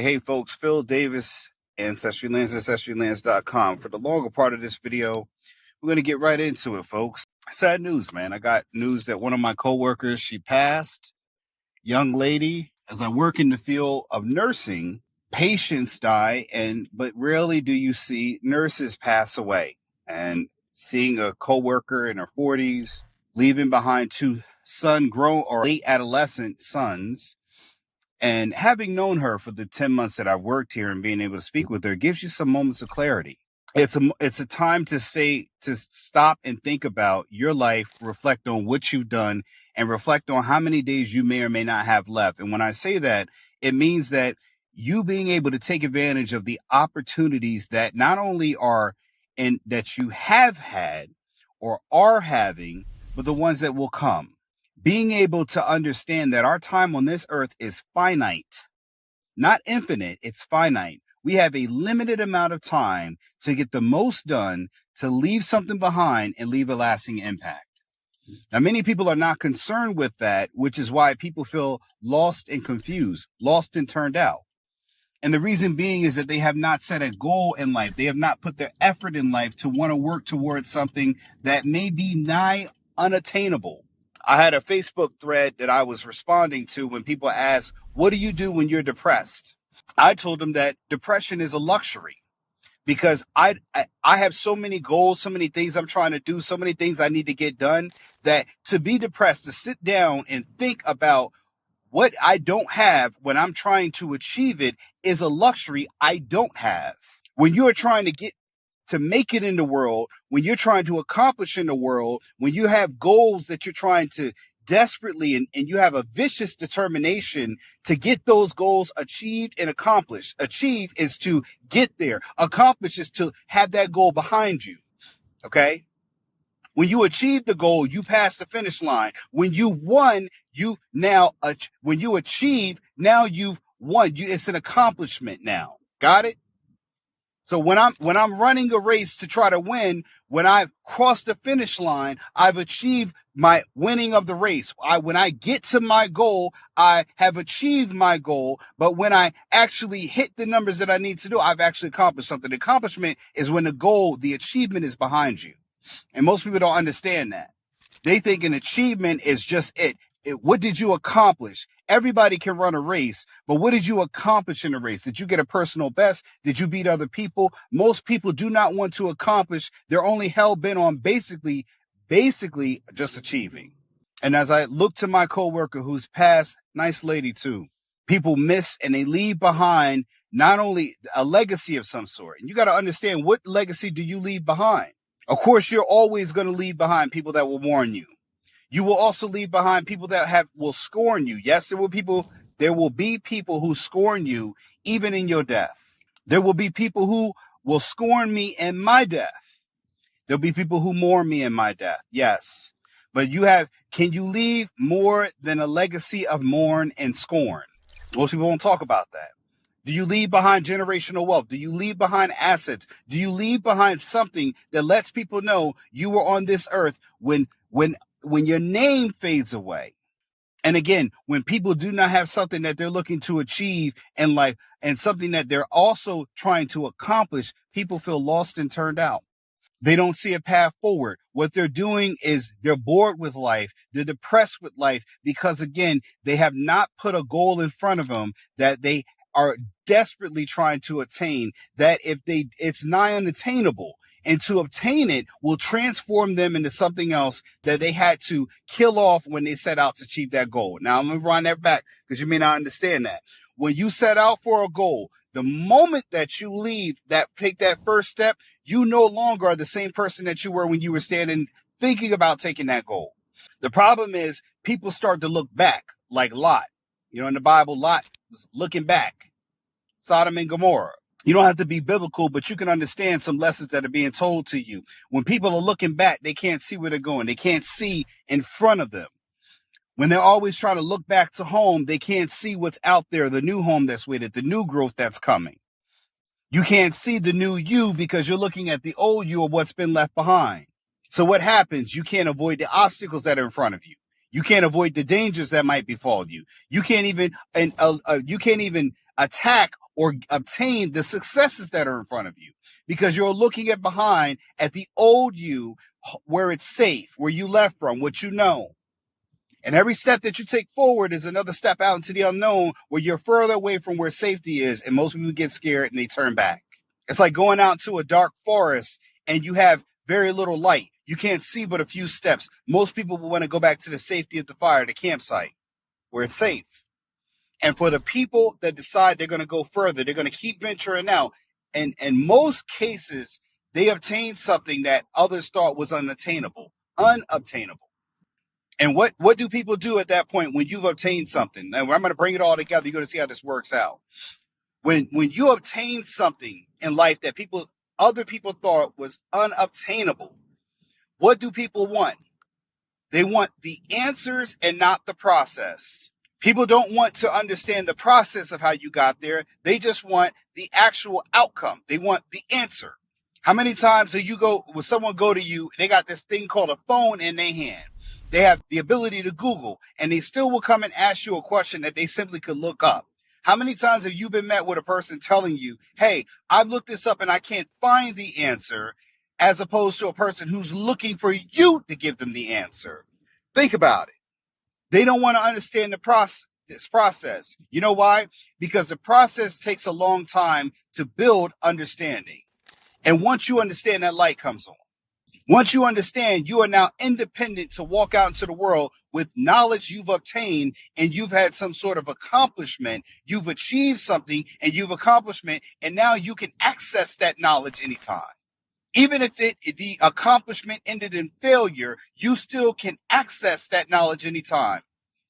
Hey folks, Phil Davis, Ancestry Lands, AncestryLands.com. For the longer part of this video, we're going to get right into it, folks. Sad news, man. I got news that one of my coworkers, she passed. Young lady, as I work in the field of nursing, patients die, but rarely do you see nurses pass away. And seeing a coworker in her 40s, leaving behind two grown or late adolescent sons, and having known her for the 10 months that I've worked here and being able to speak with her gives you some moments of clarity. It's a time to stop and think about your life, reflect on what you've done, and reflect on how many days you may or may not have left. And when I say that, it means that you being able to take advantage of the opportunities that not only are that you have had or are having, but the ones that will come. Being able to understand that our time on this earth is finite, not infinite, it's finite. We have a limited amount of time to get the most done, to leave something behind and leave a lasting impact. Now, many people are not concerned with that, which is why people feel lost and confused, lost and turned out. And the reason being is that they have not set a goal in life. They have not put their effort in life to want to work towards something that may be nigh unattainable. I had a Facebook thread that I was responding to when people asked, what do you do when you're depressed? I told them that depression is a luxury because I have so many goals, so many things I'm trying to do, so many things I need to get done, that to be depressed, to sit down and think about what I don't have when I'm trying to achieve it, is a luxury I don't have. When you're trying to make it in the world, when you're trying to accomplish in the world, when you have goals that you're trying to desperately and you have a vicious determination to get those goals achieved and accomplished. Achieve is to get there. Accomplish is to have that goal behind you. Okay? When you achieve the goal, you pass the finish line. When you won, when you achieve, now you've won. It's an accomplishment now. Got it? So when I'm running a race to try to win, when I've crossed the finish line, I've achieved my winning of the race. When I get to my goal, I have achieved my goal. But when I actually hit the numbers that I need to do, I've actually accomplished something. The accomplishment is when the achievement is behind you. And most people don't understand that. They think an achievement is just it. What did you accomplish? Everybody can run a race, but what did you accomplish in the race? Did you get a personal best? Did you beat other people? Most people do not want to accomplish. They're only hell-bent on basically just achieving. And as I look to my coworker who's passed, nice lady too, people miss and they leave behind not only a legacy of some sort. And you got to understand, what legacy do you leave behind? Of course, you're always going to leave behind people that will warn you. You will also leave behind people that will scorn you. Yes, there will be people who scorn you even in your death. There will be people who will scorn me in my death. There'll be people who mourn me in my death. Yes. But can you leave more than a legacy of mourn and scorn? Most people won't talk about that. Do you leave behind generational wealth? Do you leave behind assets? Do you leave behind something that lets people know you were on this earth when your name fades away? And again, when people do not have something that they're looking to achieve in life and something that they're also trying to accomplish, people feel lost and turned out. They don't see a path forward. What they're doing is they're bored with life. They're depressed with life because, again, they have not put a goal in front of them that they are desperately trying to attain, that it's nigh unattainable. And to obtain it will transform them into something else that they had to kill off when they set out to achieve that goal. Now, I'm going to run that back because you may not understand that. When you set out for a goal, the moment that you take that first step, you no longer are the same person that you were when you were thinking about taking that goal. The problem is people start to look back like Lot. In the Bible, Lot was looking back. Sodom and Gomorrah. You don't have to be biblical, but you can understand some lessons that are being told to you. When people are looking back, they can't see where they're going. They can't see in front of them. When they're always trying to look back to home, they can't see what's out there, the new home that's with it, the new growth that's coming. You can't see the new you because you're looking at the old you or what's been left behind. So what happens? You can't avoid the obstacles that are in front of you. You can't avoid the dangers that might befall you. You can't even attack or obtain the successes that are in front of you, because you're looking at behind at the old you, where it's safe, where you left from, what you know. And every step that you take forward is another step out into the unknown, where you're further away from where safety is. And most people get scared and they turn back. It's like going out to a dark forest and you have very little light. You can't see but a few steps. Most people will want to go back to the safety of the fire, the campsite, where it's safe. And for the people that decide they're going to go further, they're going to keep venturing out. And in most cases, they obtain something that others thought was unobtainable. And what do people do at that point when you've obtained something? Now, I'm going to bring it all together. You're going to see how this works out. When you obtain something in life that other people thought was unobtainable, what do people want? They want the answers and not the process. People don't want to understand the process of how you got there. They just want the actual outcome. They want the answer. How many times will someone go to you, they got this thing called a phone in their hand. They have the ability to Google, and they still will come and ask you a question that they simply could look up. How many times have you been met with a person telling you, hey, I've looked this up and I can't find the answer, as opposed to a person who's looking for you to give them the answer? Think about it. They don't want to understand this process. You know why? Because the process takes a long time to build understanding. And once you understand, that light comes on. Once you understand, you are now independent to walk out into the world with knowledge you've obtained, and you've had some sort of accomplishment. You've achieved something and you've accomplishment, and now you can access that knowledge anytime. Even if the accomplishment ended in failure, you still can access that knowledge anytime.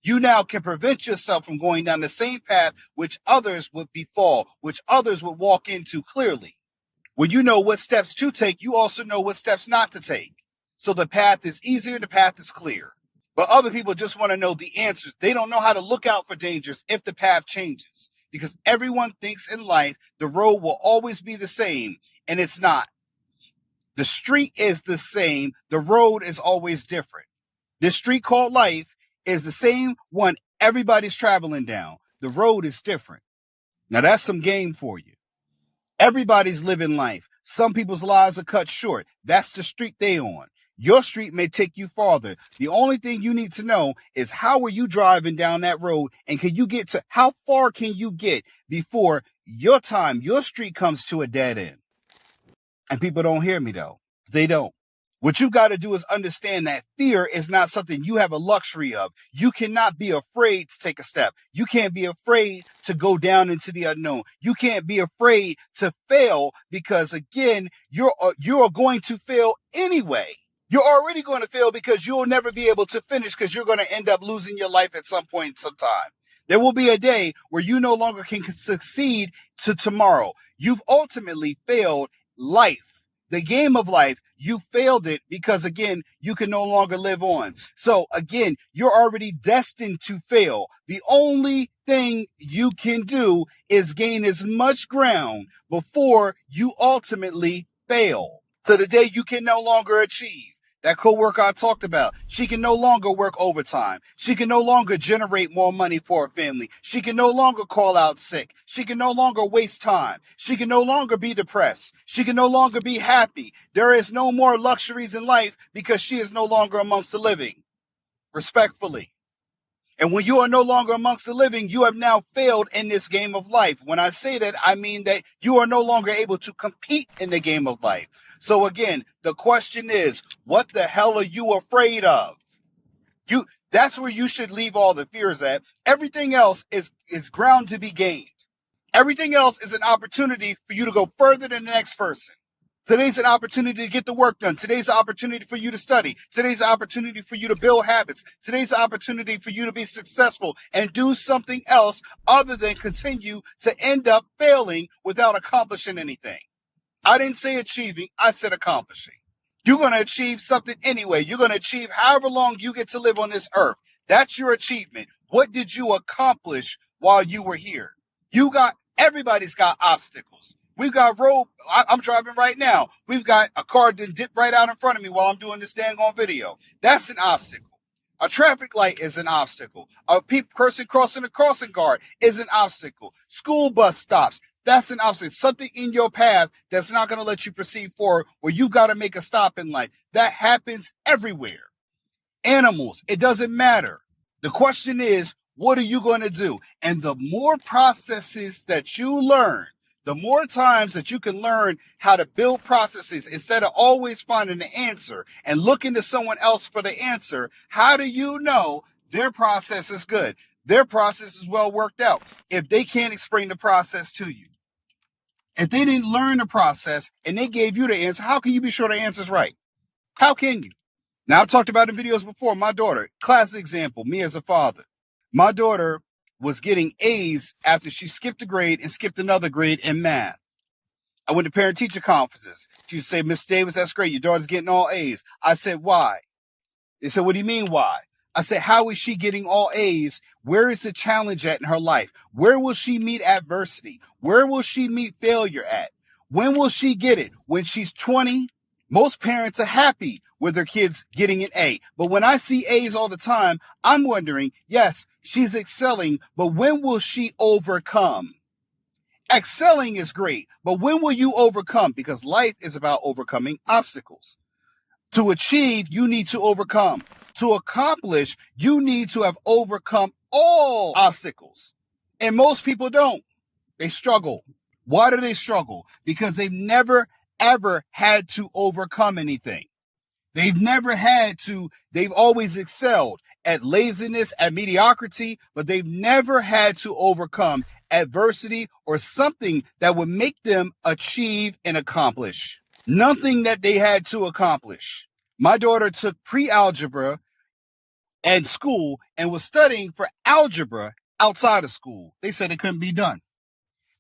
You now can prevent yourself from going down the same path which others would befall, which others would walk into clearly. When you know what steps to take, you also know what steps not to take. So the path is easier, the path is clear. But other people just want to know the answers. They don't know how to look out for dangers if the path changes, because everyone thinks in life the road will always be the same, and it's not. The street is the same. The road is always different. This street called life is the same one everybody's traveling down. The road is different. Now that's some game for you. Everybody's living life. Some people's lives are cut short. That's the street they on. Your street may take you farther. The only thing you need to know is, how are you driving down that road, and how far can you get before your street comes to a dead end? And people don't hear me though. They don't. What you got to do is understand that fear is not something you have a luxury of. You cannot be afraid to take a step. You can't be afraid to go down into the unknown. You can't be afraid to fail, because again, you're going to fail anyway. You're already going to fail because you'll never be able to finish, because you're going to end up losing your life at some point, sometime. There will be a day where you no longer can succeed to tomorrow. You've ultimately failed life, the game of life. You failed it because, again, you can no longer live on. So again, you're already destined to fail. The only thing you can do is gain as much ground before you ultimately fail. So the day you can no longer achieve. That coworker I talked about, she can no longer work overtime. She can no longer generate more money for her family. She can no longer call out sick. She can no longer waste time. She can no longer be depressed. She can no longer be happy. There is no more luxuries in life because she is no longer amongst the living. Respectfully. And when you are no longer amongst the living, you have now failed in this game of life. When I say that, I mean that you are no longer able to compete in the game of life. So again, the question is, what the hell are you afraid of? That's where you should leave all the fears at. Everything else is ground to be gained. Everything else is an opportunity for you to go further than the next person. Today's an opportunity to get the work done. Today's an opportunity for you to study. Today's an opportunity for you to build habits. Today's an opportunity for you to be successful and do something else other than continue to end up failing without accomplishing anything. I didn't say achieving, I said accomplishing. You're going to achieve something anyway. You're going to achieve however long you get to live on this earth. That's your achievement. What did you accomplish while you were here? Everybody's got obstacles. We've got I'm driving right now. We've got a car that dipped right out in front of me while I'm doing this dang on video. That's an obstacle. A traffic light is an obstacle. A person crossing a crossing guard is an obstacle. School bus stops. That's an obstacle. Something in your path that's not going to let you proceed forward, where you got to make a stop in life. That happens everywhere. Animals, it doesn't matter. The question is, what are you going to do? And the more processes that you learn, the more times that you can learn how to build processes instead of always finding the answer and looking to someone else for the answer. How do you know their process is good? Their process is well worked out if they can't explain the process to you. If they didn't learn the process and they gave you the answer, how can you be sure the answer's right? How can you? Now, I've talked about in videos before, my daughter, classic example, me as a father. My daughter was getting A's after she skipped a grade and skipped another grade in math. I went to parent-teacher conferences. She would say, Miss Davis, that's great. Your daughter's getting all A's. I said, why? They said, what do you mean, why? I said, how is she getting all A's? Where is the challenge at in her life? Where will she meet adversity? Where will she meet failure at? When will she get it? When she's 20? Most parents are happy with their kids getting an A. But when I see A's all the time, I'm wondering, yes, she's excelling, but when will she overcome? Excelling is great, but when will you overcome? Because life is about overcoming obstacles. To achieve, you need to overcome. To accomplish, you need to have overcome all obstacles. And most people don't. They struggle. Why do they struggle? Because they've never, ever had to overcome anything. They've always excelled at laziness, at mediocrity, but they've never had to overcome adversity or something that would make them achieve and accomplish. Nothing that they had to accomplish. My daughter took pre-algebra at school and was studying for algebra outside of school. They said it couldn't be done.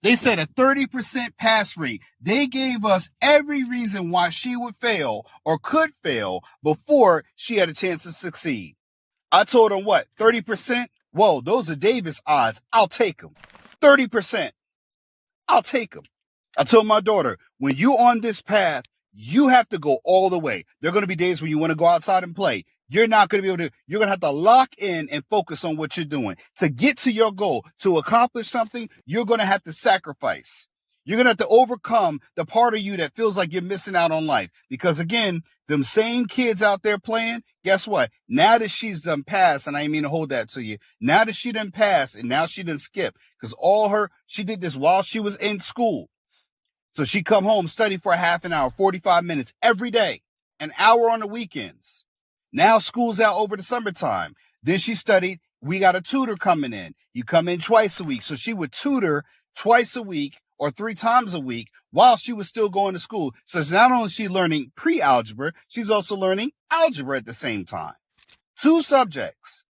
They said a 30% pass rate. They gave us every reason why she would fail or could fail before she had a chance to succeed. I told them, what, 30%? Whoa, those are Davis odds. I'll take them. 30%. I'll take them. I told my daughter, when you're on this path, you have to go all the way. There are going to be days when you want to go outside and play. You're not going to be able to, you're going to have to lock in and focus on what you're doing. To get to your goal, to accomplish something, you're going to have to sacrifice. You're going to have to overcome the part of you that feels like you're missing out on life. Because again, them same kids out there playing, guess what? Now that she's done passed, and I didn't mean to hold that to you. Now that she done passed and now she done skip, because she did this while she was in school. So she come home, study for a half an hour, 45 minutes every day, an hour on the weekends. Now school's out over the summertime. Then she studied. We got a tutor coming in. You come in twice a week. So she would tutor twice a week or 3 times a week while she was still going to school. So it's not only is she learning pre-algebra, she's also learning algebra at the same time. 2 subjects.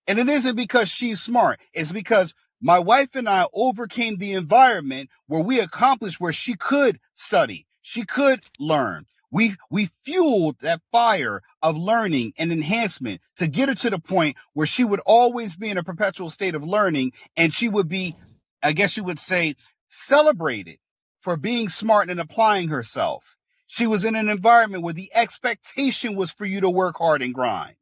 And it isn't because she's smart. It's because my wife and I overcame the environment where we accomplished where she could study. She could learn. We fueled that fire of learning and enhancement to get her to the point where she would always be in a perpetual state of learning, and she would be, I guess you would say, celebrated for being smart and applying herself. She was in an environment where the expectation was for you to work hard and grind.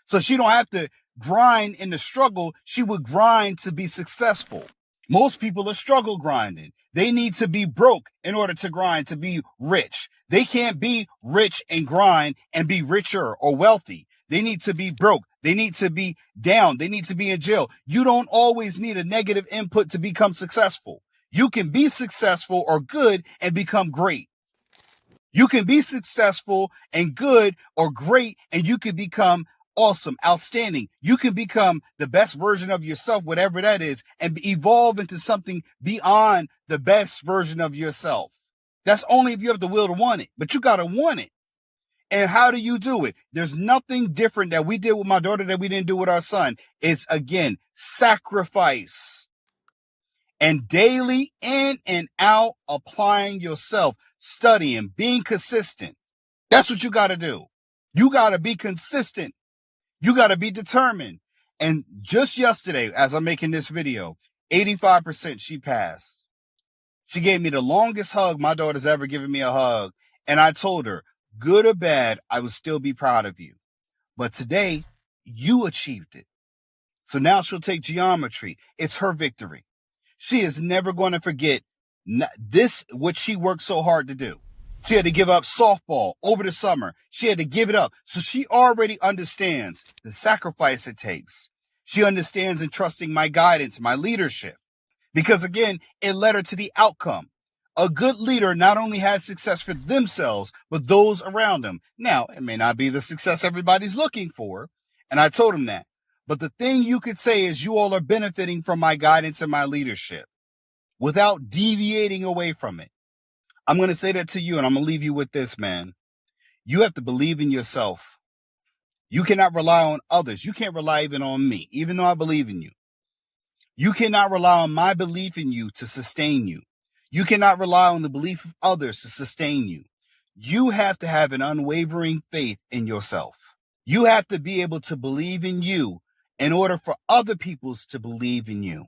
So she don't have to grind in the struggle. She would grind to be successful. Most people are struggle grinding. They need to be broke in order to grind, to be rich. They can't be rich and grind and be richer or wealthy. They need to be broke. They need to be down. They need to be in jail. You don't always need a negative input to become successful. You can be successful or good and become great. You can be successful and good or great, and you can become awesome, outstanding. You can become the best version of yourself, whatever that is, and evolve into something beyond the best version of yourself. That's only if you have the will to want it, but you got to want it. And how do you do it? There's nothing different that we did with my daughter that we didn't do with our son. It's, again, sacrifice. And daily in and out, applying yourself, studying, being consistent. That's what you got to do. You got to be consistent. You got to be determined. And just yesterday, as I'm making this video, 85% she passed. She gave me the longest hug my daughter's ever given me a hug. And I told her, good or bad, I would still be proud of you. But today, you achieved it. So now she'll take geometry. It's her victory. She is never going to forget This, what she worked so hard to do. She had to give up softball over the summer. She had to give it up. So she already understands the sacrifice it takes. She understands entrusting my guidance, my leadership. Because again, it led her to the outcome. A good leader not only had success for themselves, but those around them. Now, it may not be the success everybody's looking for, and I told him that. But the thing you could say is you all are benefiting from my guidance and my leadership without deviating away from it. I'm going to say that to you, and I'm going to leave you with this, man. You have to believe in yourself. You cannot rely on others. You can't rely even on me, even though I believe in you. You cannot rely on my belief in you to sustain you. You cannot rely on the belief of others to sustain you. You have to have an unwavering faith in yourself. You have to be able to believe in you in order for other people to believe in you.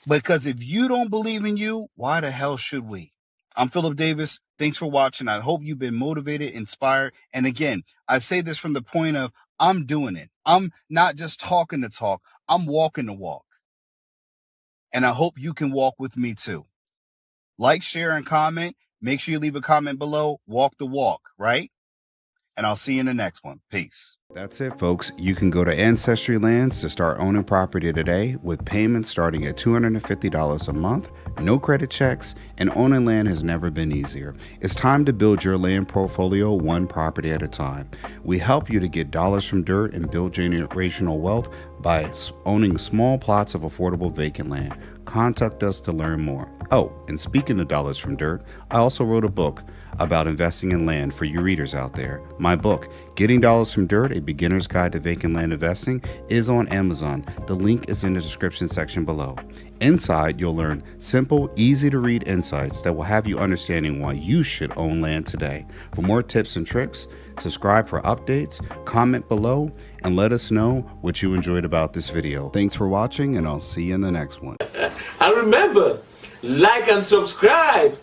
Because if you don't believe in you, why the hell should we? I'm Philip Davis. Thanks for watching. I hope you've been motivated, inspired. And again, I say this from the point of I'm doing it. I'm not just talking the talk. I'm walking the walk. And I hope you can walk with me too. Like, share, and comment. Make sure you leave a comment below. Walk the walk, right? And I'll see you in the next one. Peace. That's it, folks. You can go to Ancestry Lands to start owning property today with payments starting at $250 a month, no credit checks, and owning land has never been easier. It's time to build your land portfolio one property at a time. We help you to get dollars from dirt and build generational wealth by owning small plots of affordable vacant land. Contact us to learn more. Oh, and speaking of dollars from dirt, I also wrote a book about investing in land for you readers out there. My book, Getting Dollars from Dirt, A Beginner's Guide to Vacant Land Investing, is on Amazon. The link is in the description section below. Inside, you'll learn simple, easy to read insights that will have you understanding why you should own land today. For more tips and tricks, subscribe for updates, comment below, and let us know what you enjoyed about this video. Thanks for watching, and I'll see you in the next one. And remember, like and subscribe.